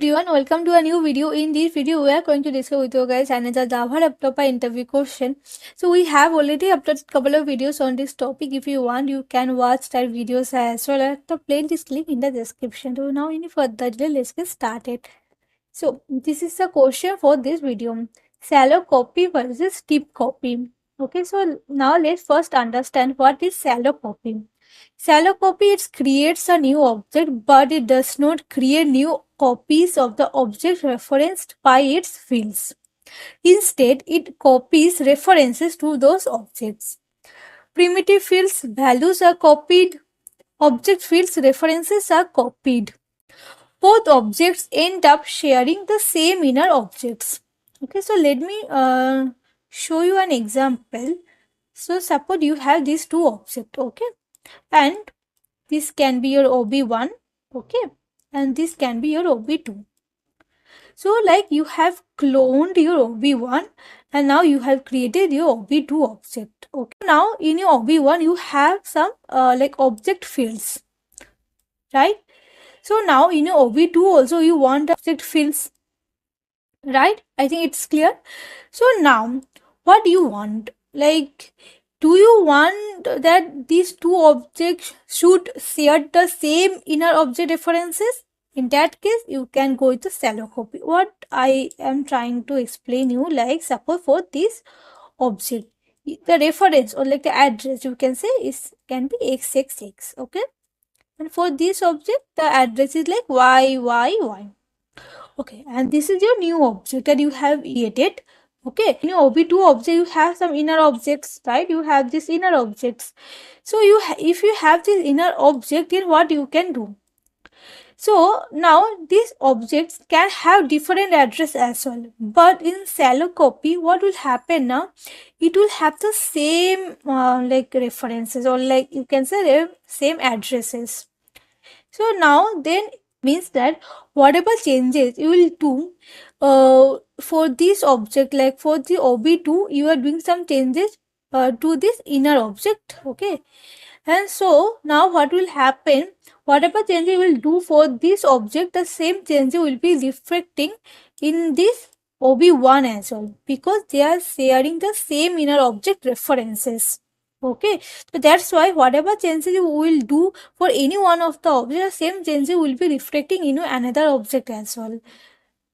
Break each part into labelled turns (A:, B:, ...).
A: Everyone, welcome to a new video. In this video, we are going to discuss with you guys another Java developer interview question. So we have already uploaded couple of videos on this topic. If you want, you can watch that videos as well at the playlist link in the description. So now, any further delay, let's get started. So this is the question for this video: shallow copy versus deep copy. Okay, so now let's first understand what is shallow copy. Shallow copy, it creates a new object, but it does not create new copies of the object referenced by its fields. Instead, it copies references to those objects. Primitive fields values are copied, object fields references are copied. Both objects end up sharing the same inner objects. Okay, so let me show you an example. So suppose you have these two objects, okay, and this can be your OB1, okay, and this can be your OB2. So like you have cloned your OB1 and now you have created your OB2 object. Okay, now in your OB1 you have some like object fields, right? So now in your OB2 also you want object fields, right? I think it's clear. So now what do you want? Like, do you want that these two objects should share the same inner object references? In that case, you can go with the shallow copy. What I am trying to explain you, like suppose for this object, the reference or like the address you can say is can be xxx, okay? And for this object, the address is like y. Okay, and this is your new object that you have created. Okay, in your OB2 object, you have some inner objects, right? You have these inner objects. So if you have this inner object, then what you can do? So now these objects can have different address as well. But in shallow copy, what will happen now? It will have the same like references or like you can say same addresses. So now then means that whatever changes you will do for this object, like for the OB2, you are doing some changes to this inner object, okay? And so now what will happen, whatever change you will do for this object, the same change will be reflecting in this OB1 as well, because they are sharing the same inner object references. Okay, so that's why whatever changes you will do for any one of the objects, the same changes will be reflecting in another object as well.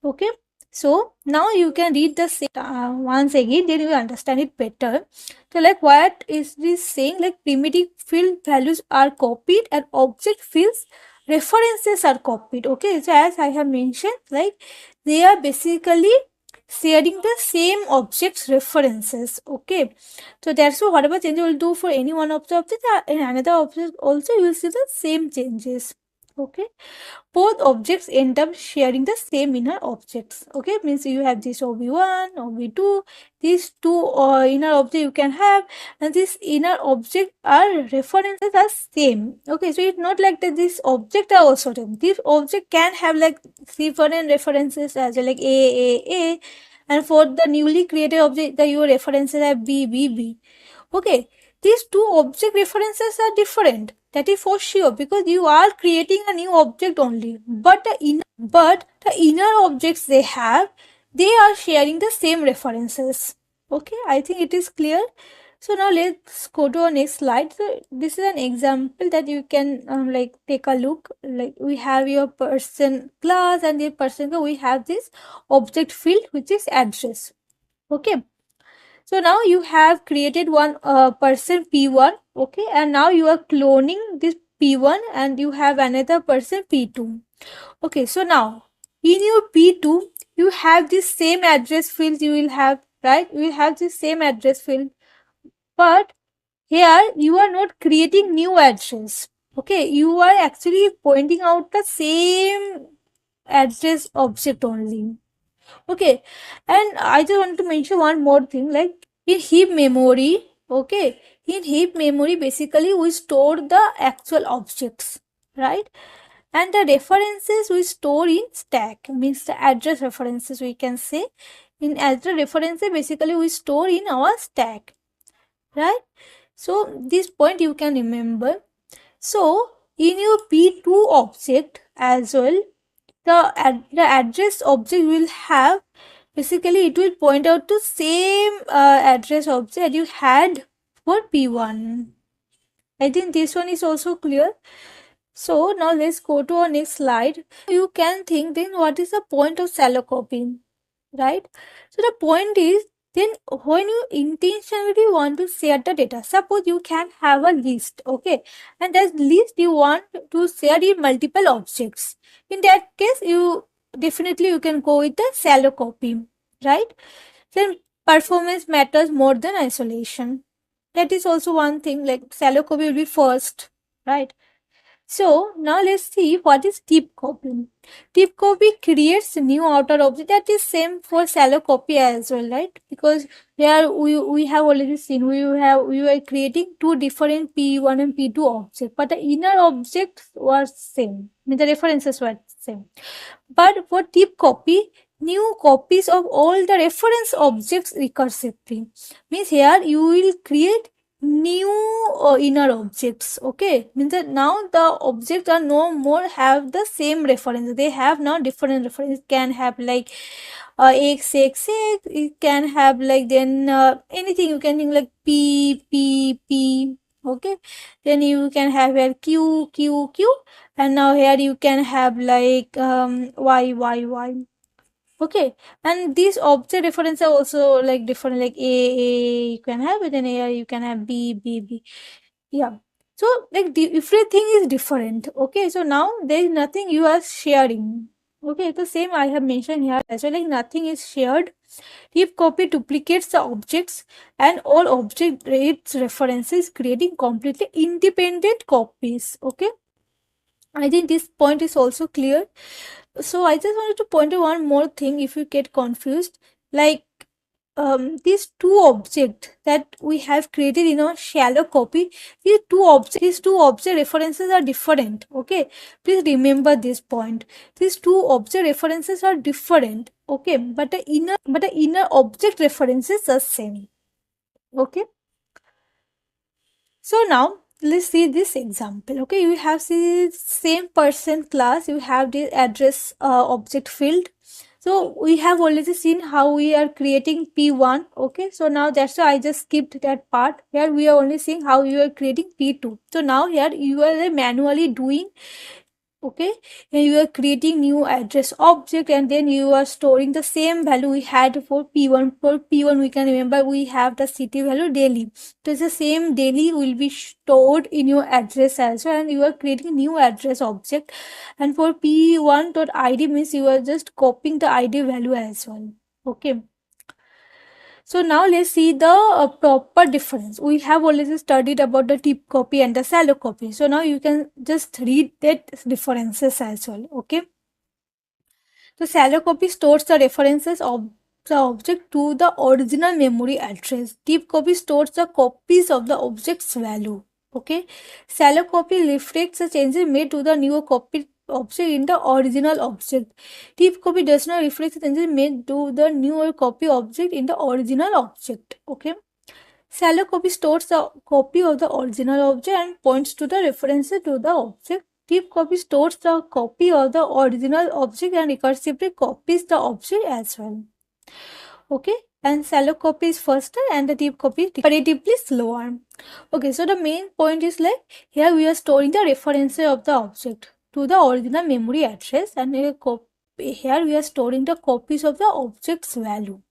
A: Okay, so now you can read the same once again, then you will understand it better. So like what is this saying, like primitive field values are copied and object fields references are copied. Okay, so as I have mentioned, like they are basically sharing the same object's references. Okay, so that's why whatever change you will do for any one of the objects, in another object also you will see the same changes. Okay, both objects end up sharing the same inner objects. Okay, means you have this OB1, OB2, these two inner objects you can have, and this inner object are references are same. Okay, so it's not like that this object are also same. This object can have like different references as well, like A, and for the newly created object, the your references are B. Okay, these two object references are different. That is for sure, because you are creating a new object only. But the inner objects they have, they are sharing the same references. Okay, I think it is clear. So now let's go to our next slide. So this is an example that you can like take a look. Like we have your person class, and the person we have this object field which is address. Okay. So now you have created one person P1, okay, and now you are cloning this P1 and you have another person P2. Okay, so now in your P2, you have this same address field you will have, right? You will have this same address field, but here you are not creating new address. Okay, you are actually pointing out the same address object only. Okay, and I just want to mention one more thing, like in heap memory, okay, in heap memory basically we store the actual objects, right? And the references we store in stack, means the address references we can say. In address references basically we store in our stack, right? So this point you can remember. So in your P2 object as well, the address object will have, basically it will point out to same address object you had for P1. I think this one is also clear. So now let's go to our next slide. You can think then what is the point of shallow copying, right? So the point is, then when you intentionally want to share the data, suppose you can have a list, okay, and that list you want to share in multiple objects. In that case, you definitely you can go with the shallow copy, right? Then performance matters more than isolation. That is also one thing, like shallow copy will be first, right? So now let's see what is deep copy. Deep copy creates new outer object. That is same for shallow copy as well, right? Because here we have already seen we were creating two different P1 and P2 objects, but the inner objects were same. I mean the references were same. But for deep copy, new copies of all the reference objects recursively. Means here you will create new inner objects, okay, means that now the objects are no more have the same reference, they have now different reference. It can have like x, it can have like then anything you can think like p, okay, then you can have here q, and now here you can have like y, okay, and these object references are also like different, like a you can have it, and here you can have b, yeah. So like everything is different, okay, so now there is nothing you are sharing, okay, the same I have mentioned here as well, like nothing is shared. If copy duplicates the objects and all object its references, creating completely independent copies, okay. I think this point is also clear. So I just wanted to point out one more thing if you get confused, like these two objects that we have created in a shallow copy, these two object references are different, okay, please remember this point. These two object references are different, okay, but the inner object references are same, okay. So now let's see this example, okay, you have the same person class, you have the address object field. So we have already seen how we are creating P1, okay, so now that's why I just skipped that part. Here we are only seeing how you are creating P2. So now here you are manually doing, okay, and you are creating new address object, and then you are storing the same value we had for P1. For P1 we can remember we have the city value Delhi, so the same Delhi will be stored in your address as well, and you are creating new address object. And for P1.id means you are just copying the id value as well, okay. So now let's see the proper difference. We have already studied about the deep copy and the shallow copy. So now you can just read that differences as well, okay. So shallow copy stores the references of the object to the original memory address. Deep copy stores the copies of the object's value, okay. Shallow copy reflects the changes made to the new copy object in the original object. Deep copy does not reflect the changes made to the newer copy object in the original object, okay. Shallow copy stores the copy of the original object and points to the references to the object. Deep copy stores the copy of the original object and recursively copies the object as well, okay. And shallow copy is faster and the deep copy is comparatively slower, okay. So the main point is like here we are storing the references of the object to the original memory address, and here we are storing the copies of the object's value,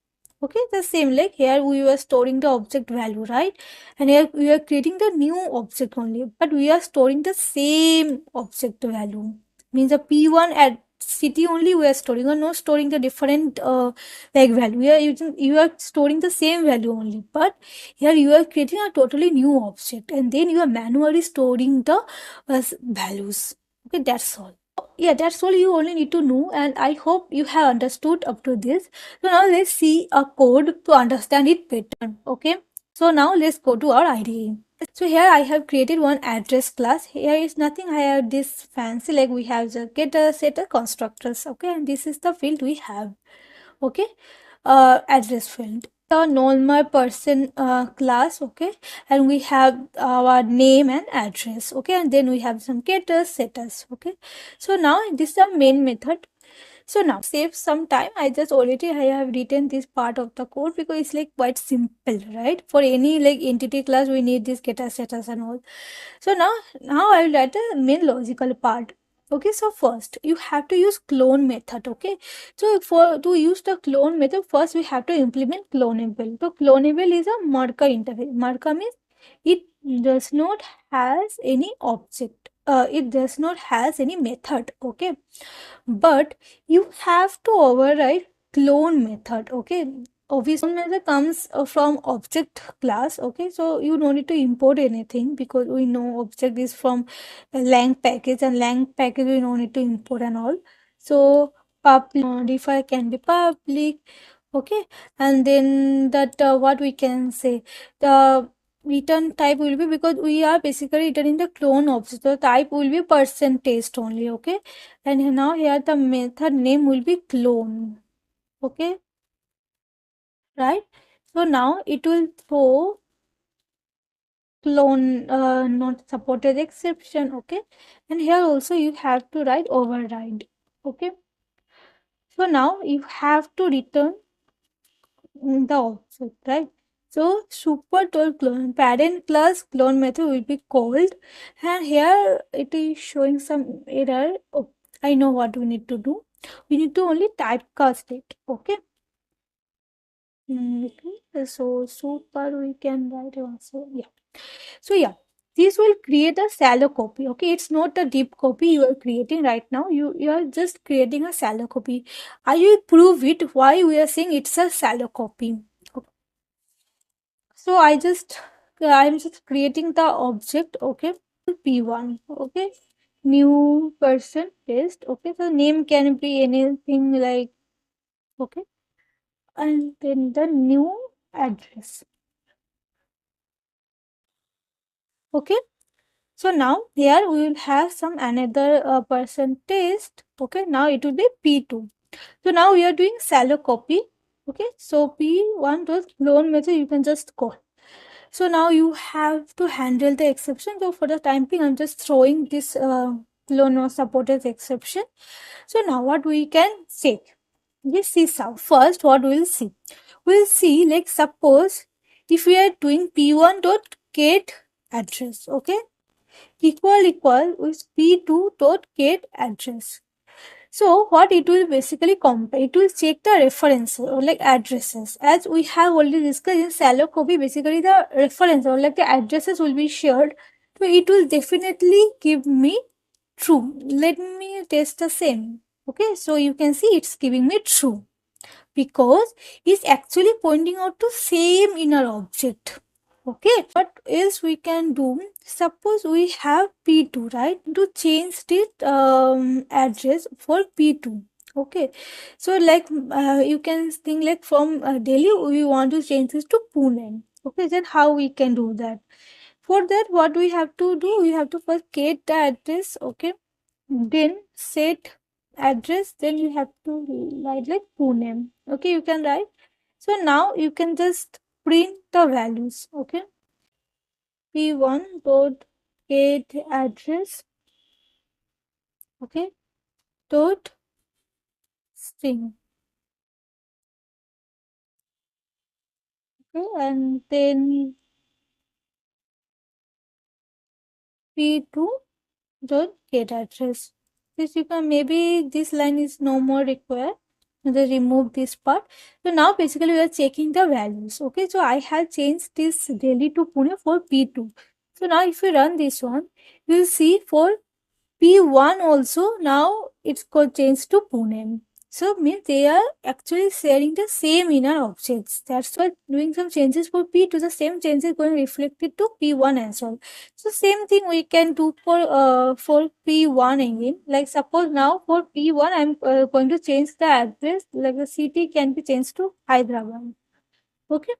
A: okay. The same like here we were storing the object value, right, and here we are creating the new object only, but we are storing the same object value, means the P1 at city only we are storing, or not storing the different like value. You are storing the same value only, but here you are creating a totally new object, and then you are manually storing the values, okay. That's all. Yeah, that's all you only need to know, and I hope you have understood up to this. So now let's see a code to understand it better, okay. So now let's go to our IDE. So here I have created one address class. Here is nothing, I have this fancy, like we have the getter, setter, constructors, okay, and this is the field we have, okay. Address field, the normal person class, okay, and we have our name and address, okay, and then we have some getters, setters, okay. So now this is the main method. So now save some time. I have written this part of the code because it's like quite simple, right? For any like entity class, we need this getter status and all. So now I will write a main logical part. Okay, so first you have to use clone method. Okay, so for to use the clone method, first we have to implement cloneable. So cloneable is a marker interface. Marker means it does not has any object. It does not has any method. Okay, but you have to override clone method. Okay, obviously clone method comes from object class. Okay, so you don't need to import anything because we know object is from a lang package, and lang package we don't need to import and all. So public modify can be public. Okay, and then that what we can say, the return type will be, because we are basically returning the clone object, the type will be percentage only. Okay, and now here the method name will be clone. Okay, right? So now it will throw clone not supported exception. Okay, and here also you have to write override. Okay, so now you have to return the object, right? So super dot clone parent class clone method will be called, and here it is showing some error. Oh, I know what we need to do. We need to only typecast it. Okay. Okay. So super we can write also. Yeah. So yeah, this will create a shallow copy. Okay, it's not a deep copy you are creating right now. You are just creating a shallow copy. I will prove it why we are saying it's a shallow copy. Okay. So I'm just creating the object. Okay, p1. Okay, new person test. Okay, so name can be anything like, okay, and then the new address. Okay, so now here we will have some another person test. Okay, now it will be p2. So now we are doing shallow copy. Okay, so p1 was clone method, you can just call. So now you have to handle the exception. So for the time being, I'm just throwing this clone or supported exception. So now what we can check. Let's see some. First, what we'll see. We'll see, like, suppose if we are doing p1 dot get address, okay, equal with p2 dot get address. So what it will basically compare, it will check the references or like addresses. As we have already discussed in shallow copy, basically the reference or like the addresses will be shared. So it will definitely give me true. Let me test the same. Okay, so you can see it's giving me true because it's actually pointing out to same inner object. Okay, what else we can do? Suppose we have p2, right? To change the address for p2. Okay, so like you can think like from Delhi we want to change this to Pune. Okay, then how we can do that? For that, what we have to do? We have to first get the address. Okay, then set address, then you have to write like Pune. Okay, you can write. So now you can just print the values. Okay, p1 dot get address. Okay, dot string. Okay, and then p2 dot get address. This you can, maybe this line is no more required. Just remove this part. So now basically we are checking the values. Okay, so I have changed this Delhi to Pune for p2. So now if we run this one, you will see for p1 also now it's got changed to Pune. So means they are actually sharing the same inner objects. That's why doing some changes for p2, the same changes going reflected to p1 as well. So same thing we can do for p1 again. Like suppose now for p1 I'm going to change the address, like the city can be changed to Hyderabad. Okay.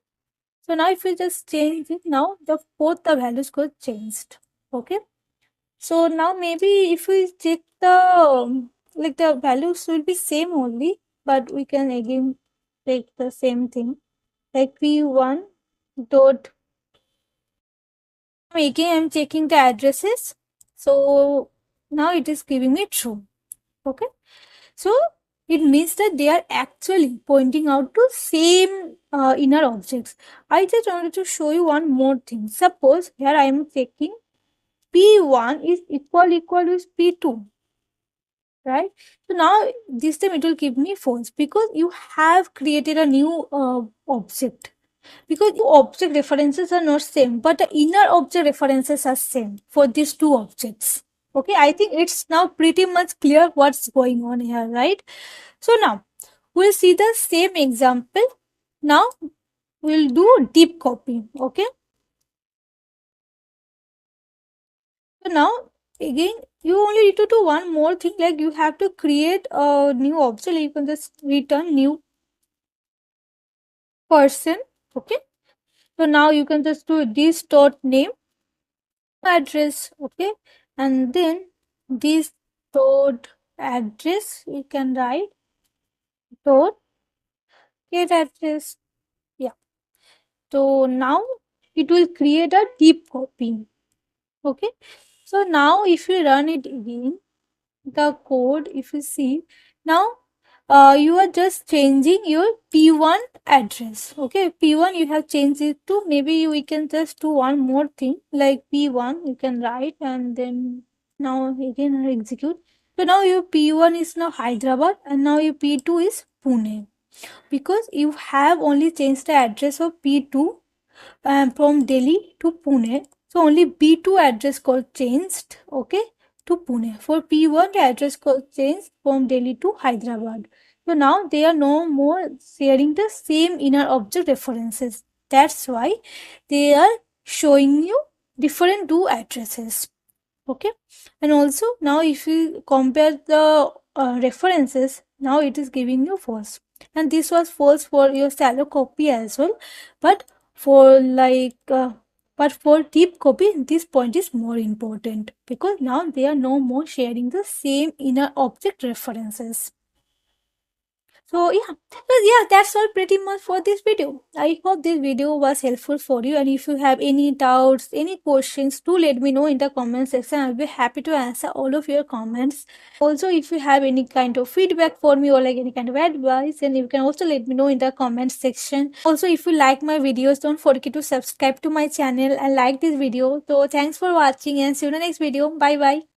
A: So now if we just change it, now the both the values got changed. Okay. So now maybe if we check the like the values will be same only, but we can again take the same thing like p1 dot. Again I'm checking the addresses. So now it is giving me true. Okay. So it means that they are actually pointing out to same inner objects. I just wanted to show you one more thing. Suppose here I am taking P1 is equal with P2, right? So now this time it will give me false because you have created a new object. Because object references are not same, but the inner object references are same for these two objects. Okay, I think it's now pretty much clear what's going on here, right? So now we'll see the same example. Now we'll do deep copy. Okay. So now again you only need to do one more thing, like you have to create a new object. You can just return new person. Okay. So now you can just do this dot name address. Okay. And then this dot address you can write dot get address. Yeah. So now it will create a deep copy. Okay. So now if you run it again, the code, if you see, now you are just changing your P1 address. Okay, P1 you have changed it to, maybe we can just do one more thing, like P1 you can write and then now again execute. So now your P1 is now Hyderabad and now your P2 is Pune, because you have only changed the address of P2 from Delhi to Pune. So only B2 address got changed, okay, to Pune. For P1, the address got changed from Delhi to Hyderabad. So now they are no more sharing the same inner object references. That's why they are showing you different two addresses. Okay, and also now if you compare the references, now it is giving you false, and this was false for your shallow copy as well, but for but for deep copy this point is more important because now they are no more sharing the same inner object references. So yeah, that's all pretty much for this video. I hope this video was helpful for you, and if you have any doubts, any questions, do let me know in the comment section. I'll be happy to answer all of your comments. Also, if you have any kind of feedback for me or like any kind of advice, then you can also let me know in the comment section. Also, if you like my videos, don't forget to subscribe to my channel and like this video. So thanks for watching and see you in the next video. Bye bye.